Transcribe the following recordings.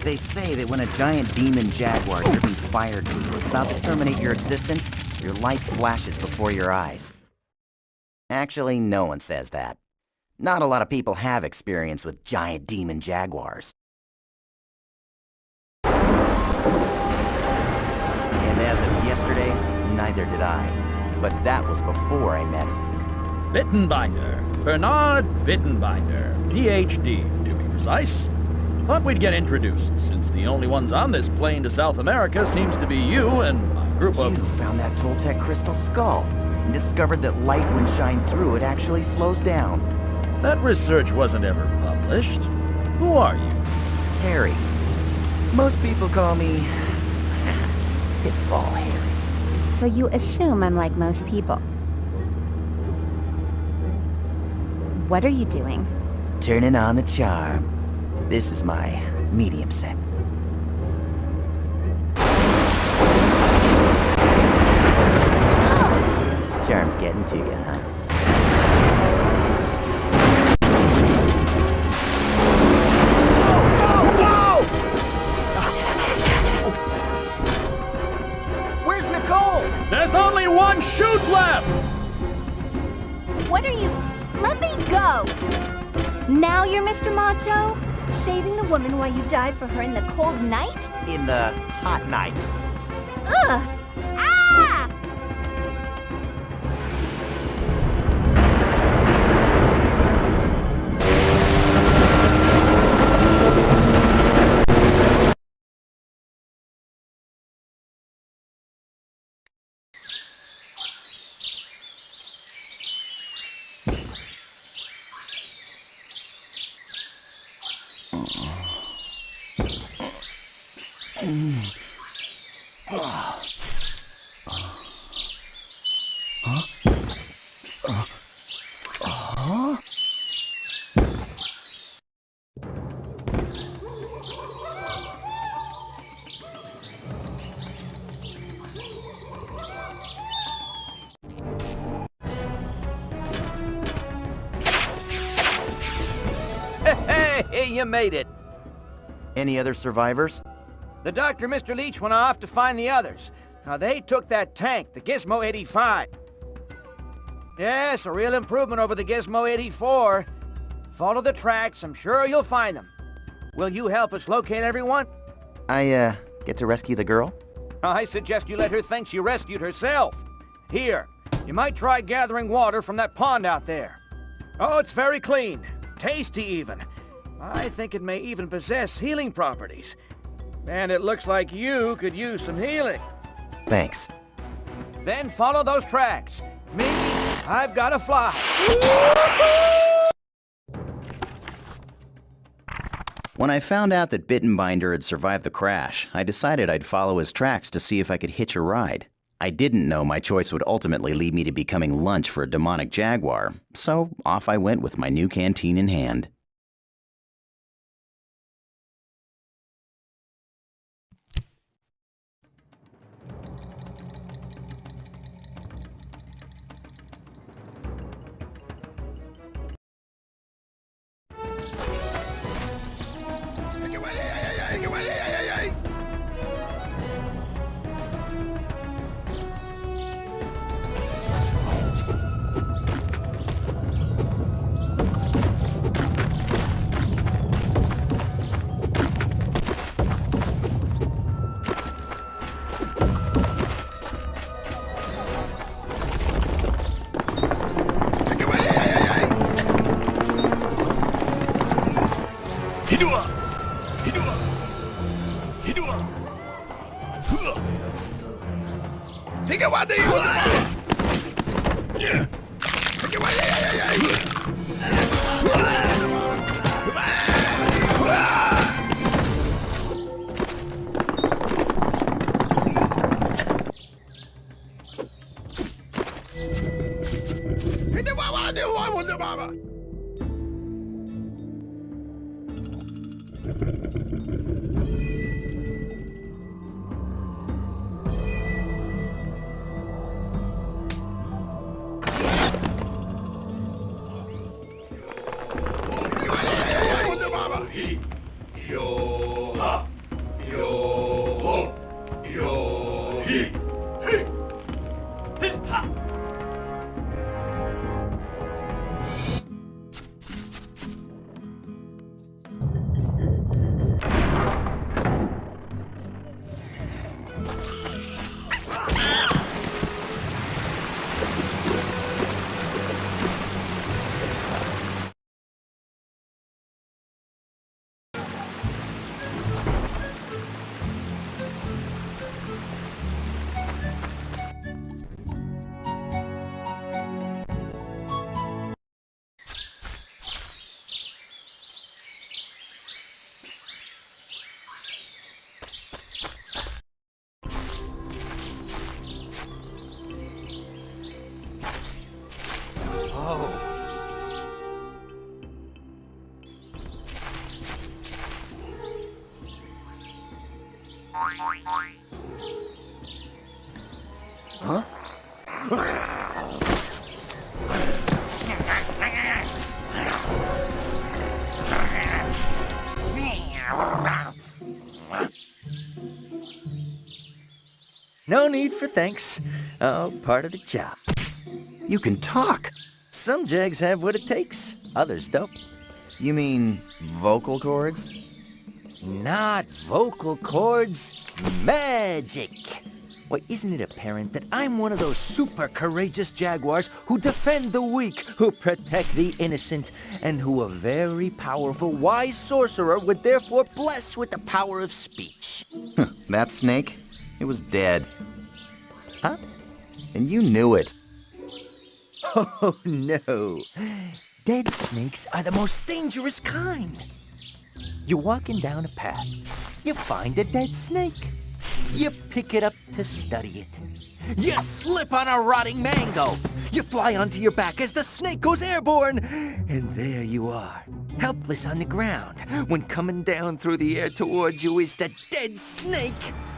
They say that when a giant demon jaguar driven fire beetle is about to terminate your existence, your life flashes before your eyes. Actually, no one says that. Not a lot of people have experience with giant demon jaguars. And as of yesterday, neither did I. But that was before I met Bittenbinder. Bernard Bittenbinder. Ph.D., to be precise. Thought we'd get introduced, since the only ones on this plane to South America seems to be you and my group of... You found that Toltec crystal skull and discovered that light, when shined through it, actually slows down. That research wasn't ever published. Who are you? Harry. Most people call me... Pitfall Harry. So you assume I'm like most people. What are you doing? Turning on the charm. This is my medium set. Charm's getting to you, huh? Where's Nicole? There's only one chute left! What are you... Let me go! Now you're Mr. Macho? Saving the woman while you died for her in the cold night? In the hot night. Ugh! Ah! Hey, you made it. Any other survivors? The doctor, Mr. Leach, went off to find the others. Now, they took that tank, the Gizmo 85. Yes, a real improvement over the Gizmo 84. Follow the tracks, I'm sure you'll find them. Will you help us locate everyone? I, get to rescue the girl? I suggest you let her think she rescued herself. Here, you might try gathering water from that pond out there. Oh, it's very clean. Tasty, even. I think it may even possess healing properties. And it looks like you could use some healing. Thanks. Then follow those tracks. Me, I've got to fly. When I found out that Bittenbinder had survived the crash, I decided I'd follow his tracks to see if I could hitch a ride. I didn't know my choice would ultimately lead me to becoming lunch for a demonic jaguar, so off I went with my new canteen in hand. No need for thanks. All part of the job. You can talk. Some jags have what it takes, others don't. You mean vocal cords? Not vocal cords, magic. Why, isn't it apparent that I'm one of those super courageous jaguars who defend the weak, who protect the innocent, and who a very powerful, wise sorcerer would therefore bless with the power of speech? That snake? It was dead. Huh? And you knew it. Oh, no. Dead snakes are the most dangerous kind. You're walking down a path. You find a dead snake. You pick it up to study it. You slip on a rotting mango. You fly onto your back as the snake goes airborne. And there you are, helpless on the ground, when coming down through the air towards you is the dead snake.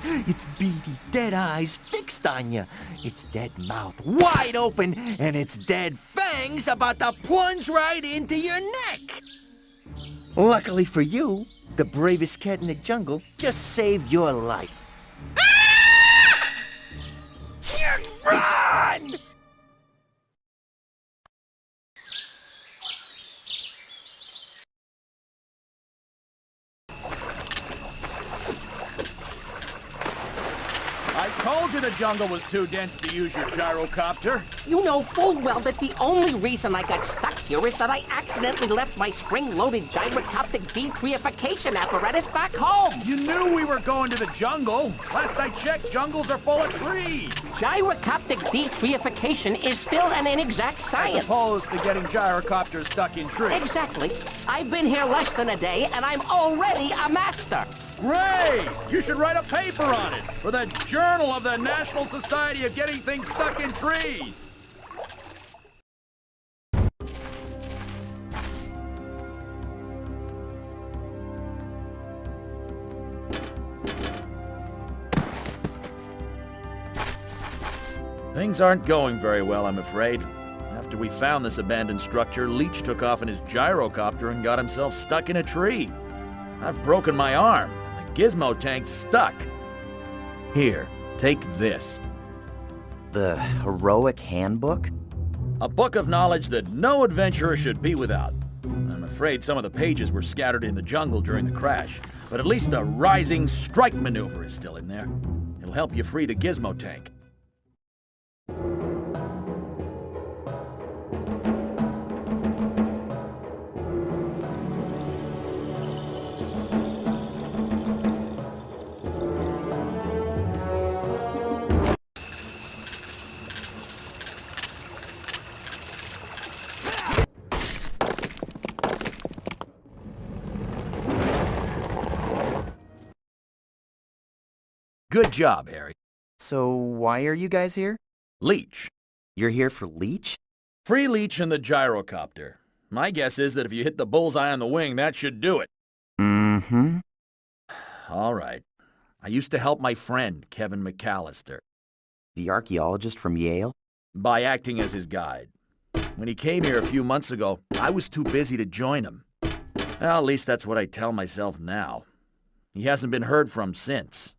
Its beady, dead eyes fixed on you. Its dead mouth wide open, and its dead fangs about to plunge right into your neck. Luckily for you, the bravest cat in the jungle just saved your life. Run! I told you the jungle was too dense to use your gyrocopter. You know full well that the only reason I got stuck here is that I accidentally left my spring-loaded gyrocoptic detriification apparatus back home. You knew we were going to the jungle. Last I checked, jungles are full of trees. Gyrocoptic detriification is still an inexact science. As opposed to getting gyrocopters stuck in trees. Exactly. I've been here less than a day, and I'm already a master. Great! You should write a paper on it for the Journal of the National Society of Getting Things Stuck in Trees. Things aren't going very well, I'm afraid. After we found this abandoned structure, Leech took off in his gyrocopter and got himself stuck in a tree. I've broken my arm. The gizmo tank's stuck. Here, take this. The heroic handbook? A book of knowledge that no adventurer should be without. I'm afraid some of the pages were scattered in the jungle during the crash, but at least the rising strike maneuver is still in there. It'll help you free the gizmo tank. Good job, Harry. So why are you guys here? Leech. You're here for Leech? Free Leech and the gyrocopter. My guess is that if you hit the bullseye on the wing, that should do it. Mm-hmm. All right. I used to help my friend, Kevin McAllister, The archaeologist from Yale? by acting as his guide. When he came here a few months ago, I was too busy to join him. Well, at least that's what I tell myself now. He hasn't been heard from since.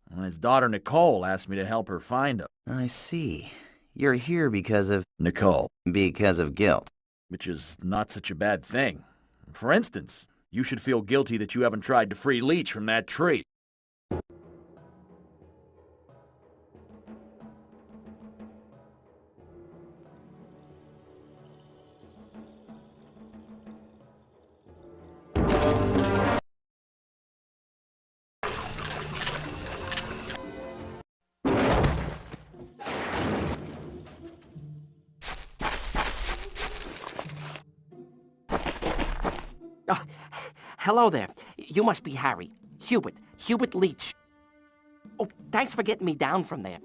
And his daughter Nicole asked me to help her find him. I see. You're here because of... Nicole. because of guilt. Which is not such a bad thing. For instance, you should feel guilty that you haven't tried to free Leech from that tree. Hello there. You must be Harry. Hubert Leech. Oh, thanks for getting me down from there.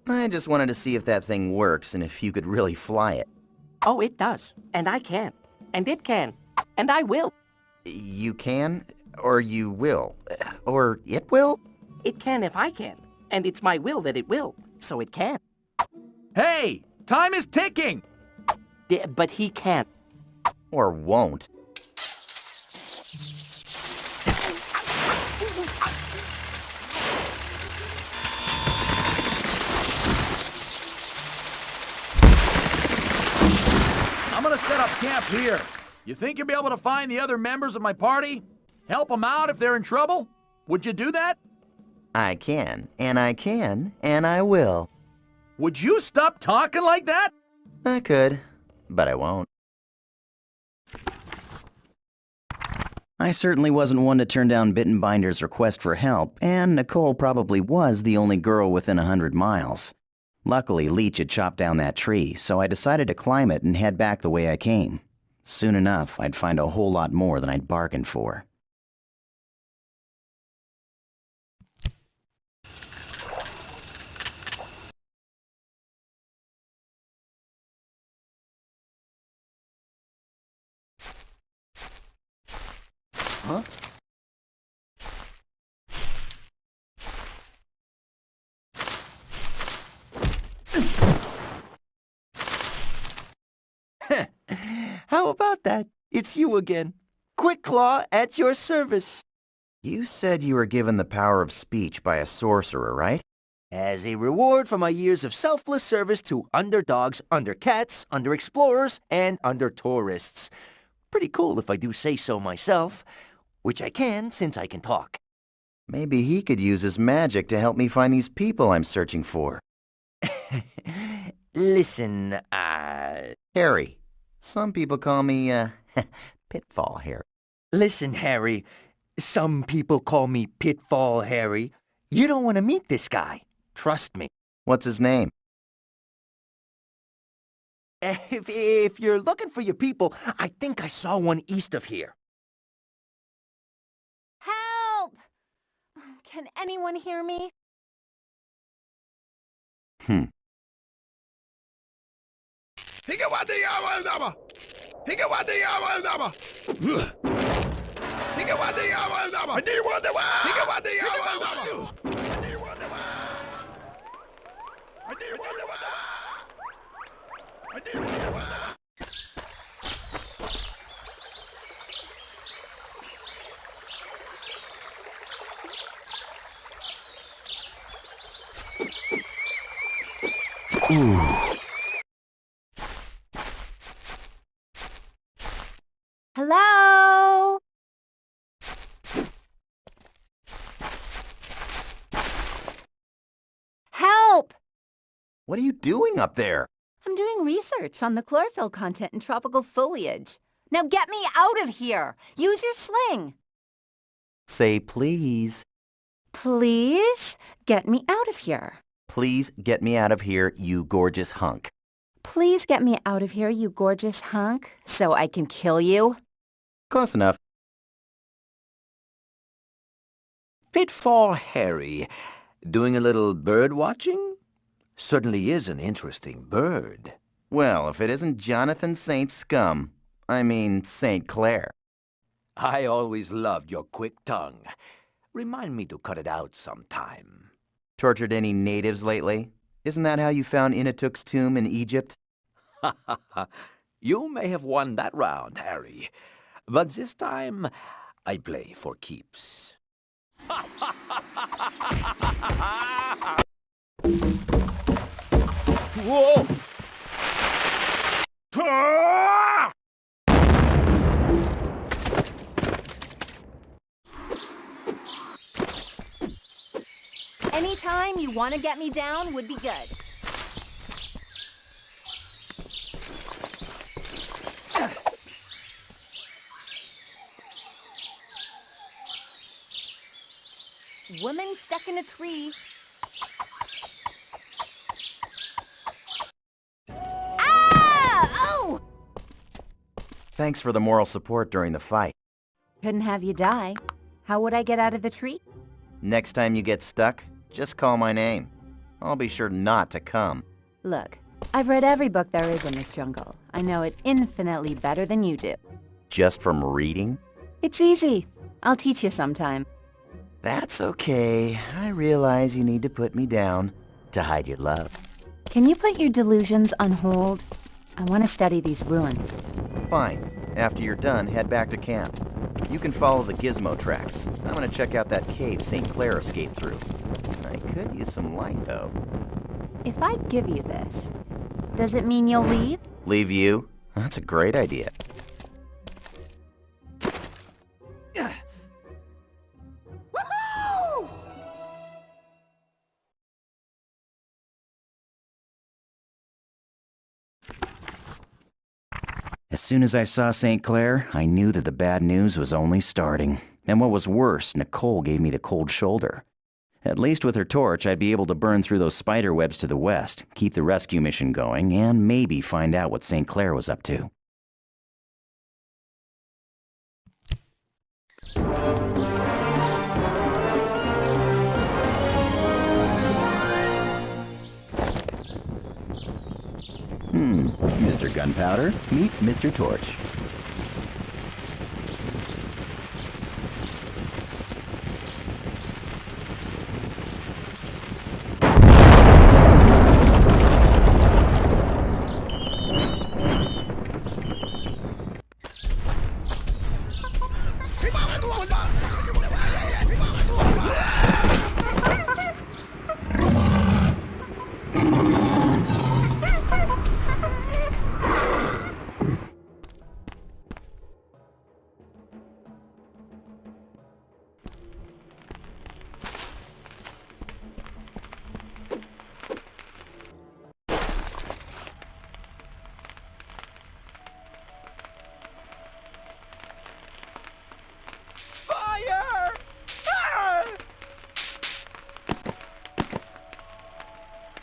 I just wanted to see if that thing works and if you could really fly it. Oh, it does. And I can. And it can. And I will. You can, or you will, or it will? It can if I can. And it's my will that it will. So it can. Hey! Time is ticking! But he can't. Or won't. I'm gonna set up camp here. You think you'll be able to find the other members of my party? Help them out if they're in trouble? Would you do that? I can, and I can, and I will. Would you stop talking like that? I could, but I won't. I certainly wasn't one to turn down Bittenbinder's request for help, and Nicole probably was the only girl within 100 miles. Luckily, Leech had chopped down that tree, so I decided to climb it and head back the way I came. Soon enough, I'd find a whole lot more than I'd bargained for. Huh? How about that? It's you again. Quick Claw at your service. You said you were given the power of speech by a sorcerer, right? As a reward for my years of selfless service to underdogs, undercats, underexplorers, and under-tourists. Pretty cool if I do say so myself. Which I can, since I can talk. Maybe he could use his magic to help me find these people I'm searching for. Listen, Harry. Some people call me, Pitfall Harry. Listen, Harry. Some people call me Pitfall Harry. You don't want to meet this guy. Trust me. What's his name? If you're looking for your people, I think I saw one east of here. Help! Can anyone hear me? Hello? Help! What are you doing up there? I'm doing research on the chlorophyll content in tropical foliage. Now get me out of here! Use your sling! Say please. Please get me out of here. Please get me out of here, you gorgeous hunk. Please get me out of here, you gorgeous hunk, so I can kill you. Close enough. Pitfall Harry, Doing a little bird watching? Certainly is an interesting bird. Well, if it isn't Jonathan St. Scum. I mean, St. Clair. I always loved your quick tongue. Remind me to cut it out sometime. Tortured any natives lately? Isn't that how you found Inatuk's tomb in Egypt? Ha ha ha. You may have won that round, Harry. But this time, I play for keeps. Whoa! Ah! Anytime you want to get me down would be good. Woman stuck in a tree. Ah! Oh! Thanks for the moral support during the fight. Couldn't have you die. How would I get out of the tree? Next time you get stuck, just call my name. I'll be sure not to come. Look, I've read every book there is in this jungle. I know it infinitely better than you do. Just from reading? It's easy. I'll teach you sometime. That's okay. I realize you need to put me down to hide your love. Can you put your delusions on hold? I want to study these ruins. Fine. After you're done, head back to camp. You can follow the gizmo tracks. I'm gonna check out that cave St. Clair escaped through. I could use some light, though. If I give you this, does it mean you'll leave? Leave you? That's a great idea. As soon as I saw St. Clair, I knew that the bad news was only starting. And what was worse, Nicole gave me the cold shoulder. At least with her torch, I'd be able to burn through those spider webs to the west, keep the rescue mission going, and maybe find out what St. Clair was up to. Mr. Gunpowder, meet Mr. Torch.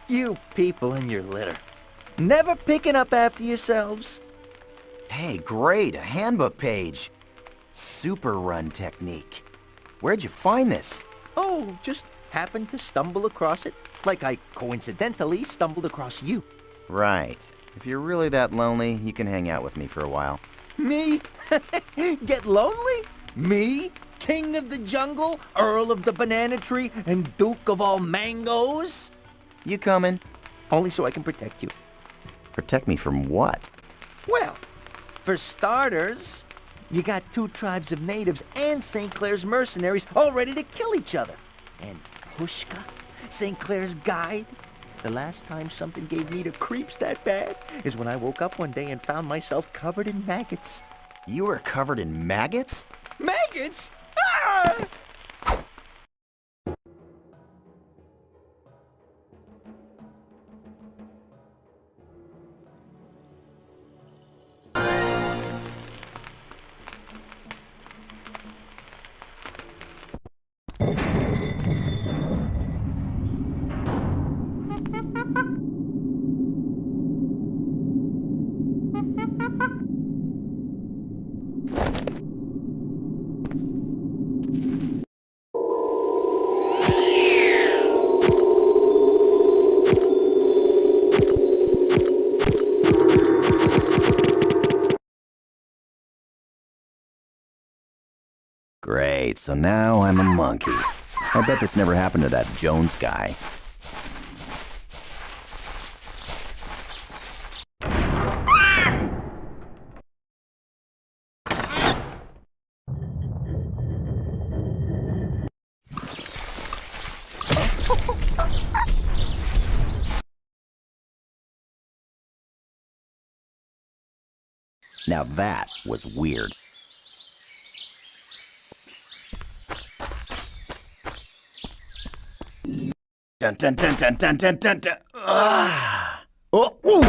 You people in your litter. Never picking up after yourselves. Hey, great, a handbook page. Super run technique. Where'd you find this? Oh, just happened to stumble across it, like I coincidentally stumbled across you. Right. If you're really that lonely, you can hang out with me for a while. Me? Get lonely? Me? King of the jungle, Earl of the banana tree, and Duke of all mangoes? You coming? Only so I can protect you. Protect me from what? Well, for starters, you got 2 tribes of natives and St. Clair's mercenaries all ready to kill each other. And Pushka, St. Clair's guide, the last time something gave me the creeps that bad is when I woke up one day and found myself covered in maggots. You were covered in maggots? Maggots? Ah! Great, so now I'm a monkey. I bet this never happened to that Jones guy. Now that was weird. Dun dun dun dun dun dun dun dun. Ah. Oh. Ooh.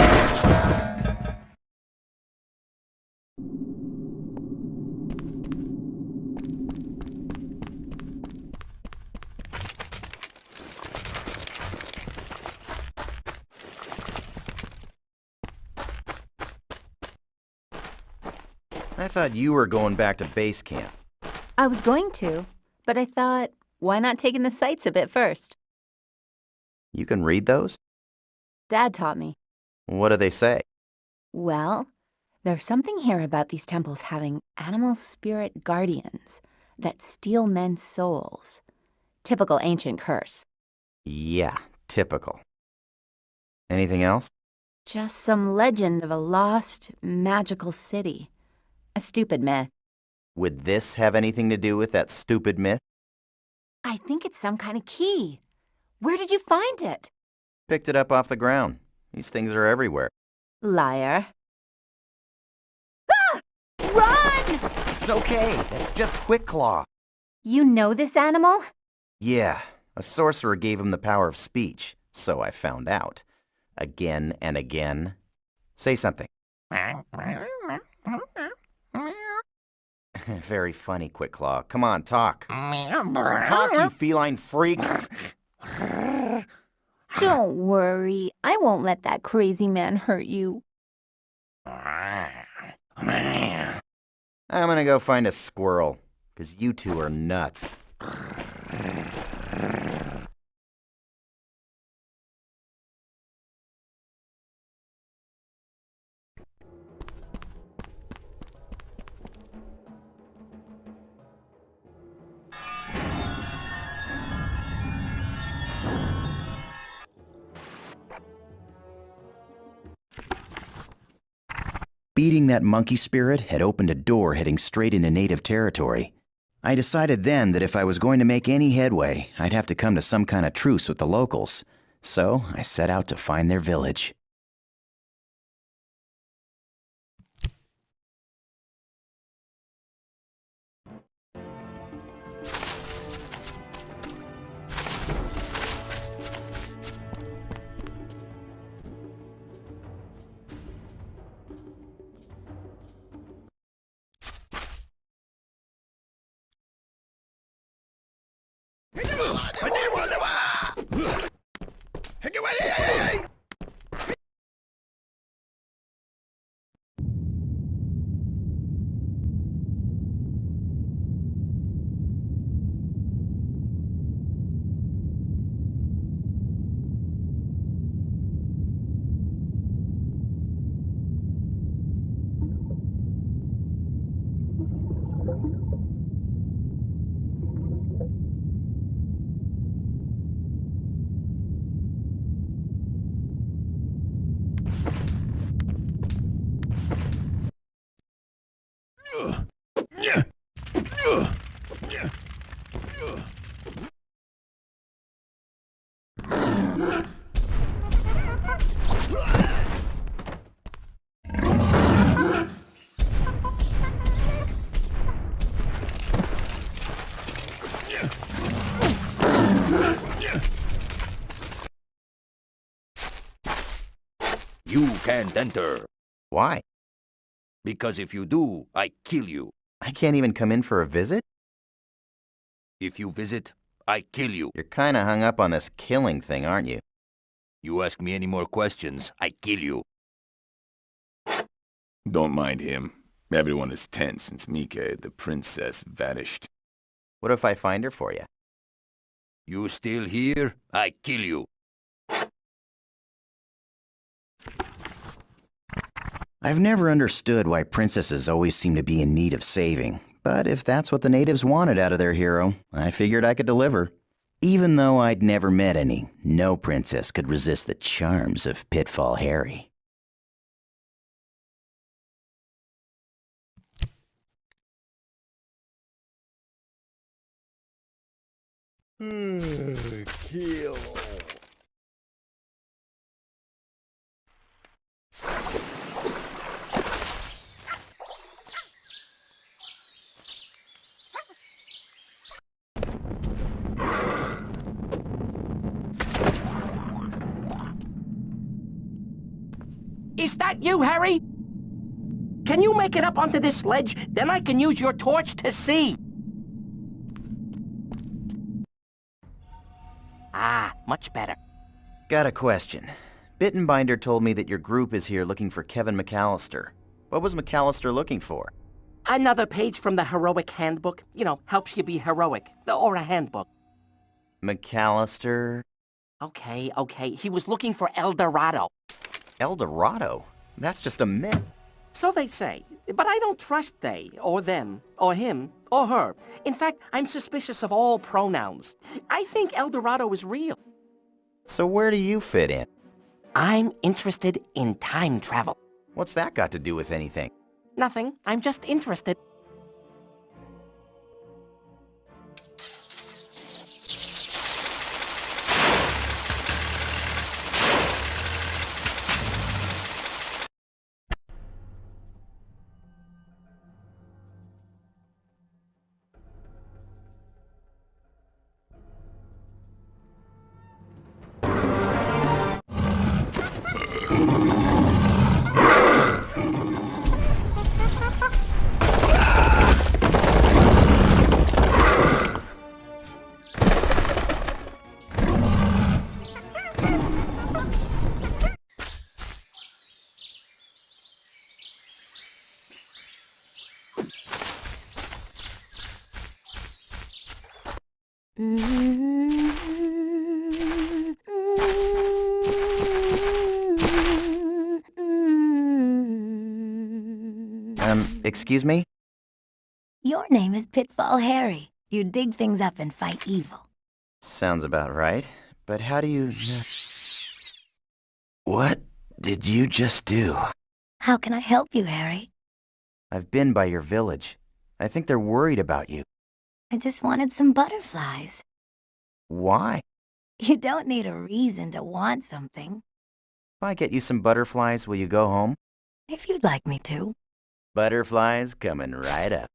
I thought you were going back to base camp. I was going to, but I thought, why not take in the sights a bit first? You can read those? Dad taught me. What do they say? Well, there's something here about these temples having animal spirit guardians that steal men's souls. Typical ancient curse. Yeah, typical. Anything else? Just some legend of a lost, magical city. A stupid myth. Would this have anything to do with that stupid myth? I think it's some kind of key. Where did you find it? Picked it up off the ground. These things are everywhere. Liar. Ah! Run! It's okay. That's just Quick Claw. You know this animal? Yeah, a sorcerer gave him the power of speech, so I found out. Again and again. Say something. Very funny, Quick Claw. Come on, talk. Talk, you feline freak. Don't worry. I won't let that crazy man hurt you. I'm gonna go find a squirrel, 'cause you two are nuts. Beating that monkey spirit had opened a door heading straight into native territory. I decided then that if I was going to make any headway, I'd have to come to some kind of truce with the locals. So I set out to find their village. You can't enter, Why? because if you do, I kill you. I can't even come in for a visit? If you visit, I kill you. You're kinda hung up on this killing thing, aren't you? You ask me any more questions, I kill you. Don't mind him. Everyone is tense since Mika, the princess, vanished. What if I find her for you? You still here, I kill you. I've never understood why princesses always seem to be in need of saving, But if that's what the natives wanted out of their hero, I figured I could deliver. Even though I'd never met any, no princess could resist the charms of Pitfall Harry. Kill. Is that you, Harry? Can you make it up onto this sledge? Then I can use your torch to see. Ah, much better. Got a question. Bittenbinder told me that your group is here looking for Kevin McAllister. What was McAllister looking for? Another page from the heroic handbook. You know, helps you be heroic. Or a handbook. McAllister? Okay. He was looking for El Dorado. El Dorado? That's just a myth. So they say, but I don't trust they, or them, or him, or her. In fact, I'm suspicious of all pronouns. I think El Dorado is real. So where do you fit in? I'm interested in time travel. What's that got to do with anything? Nothing. I'm just interested. Excuse me? Your name is Pitfall Harry. You dig things up and fight evil. Sounds about right. But how do you... What did you just do? How can I help you, Harry? I've been by your village. I think they're worried about you. I just wanted some butterflies. Why? You don't need a reason to want something. If I get you some butterflies, will you go home? If you'd like me to. Butterflies coming right up.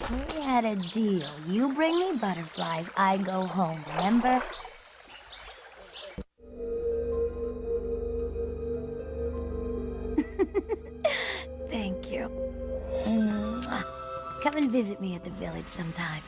We had a deal. You bring me butterflies, I go home, remember? Thank you. Mwah. Come and visit me at the village sometime.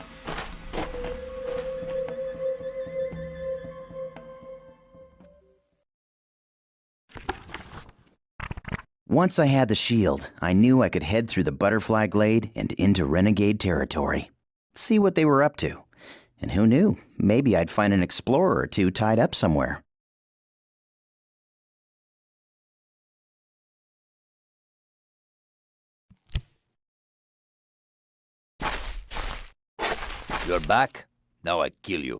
Once I had the shield, I knew I could head through the butterfly glade and into renegade territory. See what they were up to. And who knew, maybe I'd find an explorer or two tied up somewhere. You're back? Now I kill you.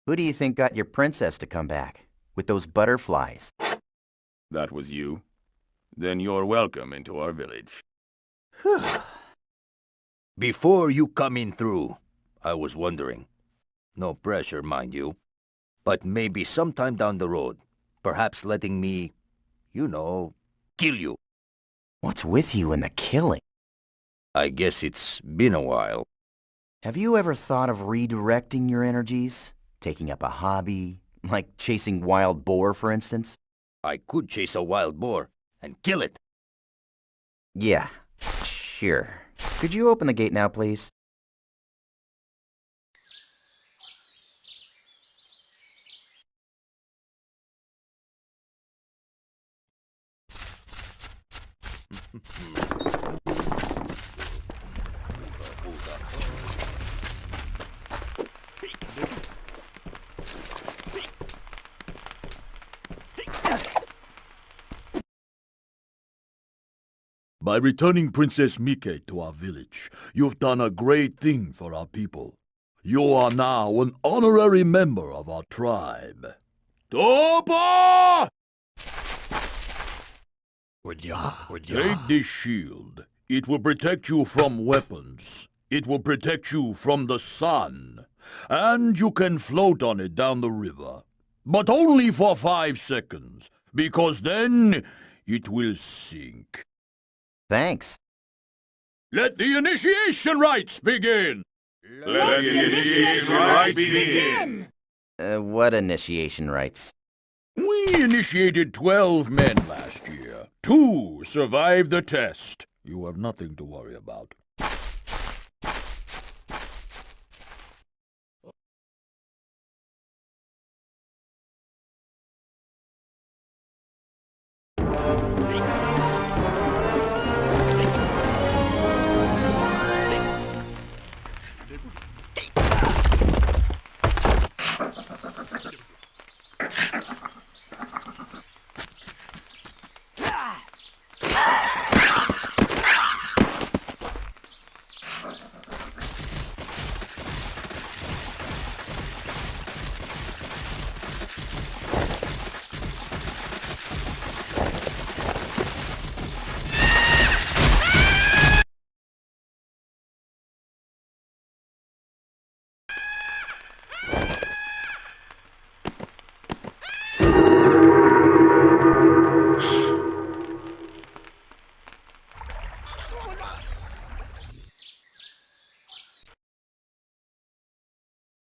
Who do you think got your princess to come back? With those butterflies? That was you? Then you're welcome into our village. Before you come in through, I was wondering. No pressure, mind you. But maybe sometime down the road, perhaps letting me, you know, kill you. What's with you and the killing? I guess it's been a while. Have you ever thought of redirecting your energies? Taking up a hobby? Like chasing wild boar, for instance? I could chase a wild boar and kill it. Yeah, sure. Could you open the gate now, please? By returning Princess Mike to our village, you've done a great thing for our people. You are now an honorary member of our tribe. Topa! Take this shield. It will protect you from weapons. It will protect you from the sun. And you can float on it down the river. But only for 5 seconds, because then it will sink. Thanks. Let the initiation rites begin! Let the initiation rites begin! What initiation rites? We initiated 12 men last year. 2 survived the test. You have nothing to worry about.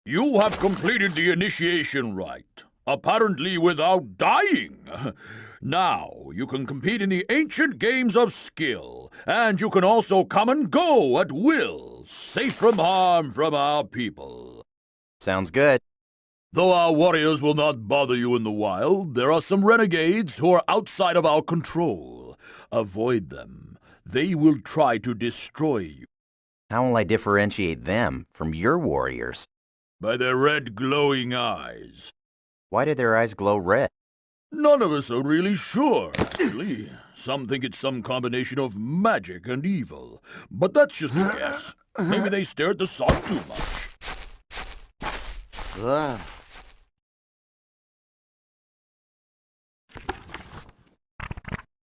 You have completed the initiation rite, apparently without dying. Now, you can compete in the ancient games of skill, and you can also come and go at will, safe from harm from our people. Sounds good. Though our warriors will not bother you in the wild, there are some renegades who are outside of our control. Avoid them. They will try to destroy you. How will I differentiate them from your warriors? By their red glowing eyes. Why do their eyes glow red? None of us are really sure, actually. Some think it's some combination of magic and evil. But that's just a guess. Maybe they stare at the sun too much. Ugh.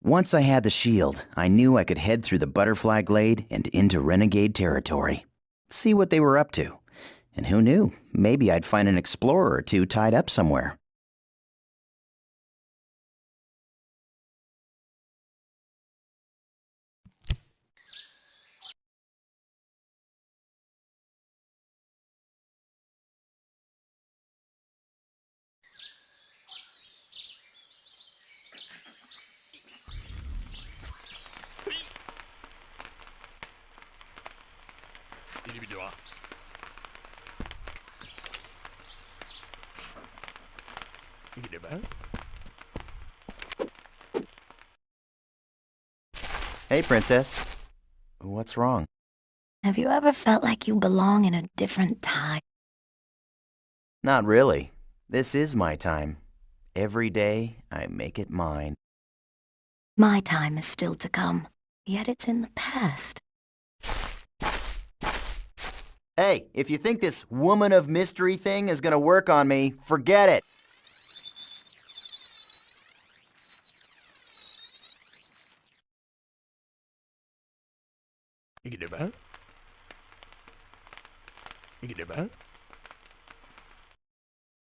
Once I had the shield, I knew I could head through the butterfly glade and into renegade territory. See what they were up to. And who knew, maybe I'd find an explorer or two tied up somewhere. Hey, Princess. What's wrong? Have you ever felt like you belong in a different time? Not really. This is my time. Every day, I make it mine. My time is still to come, yet it's in the past. Hey, if you think this woman of mystery thing is gonna work on me, forget it. You can do that.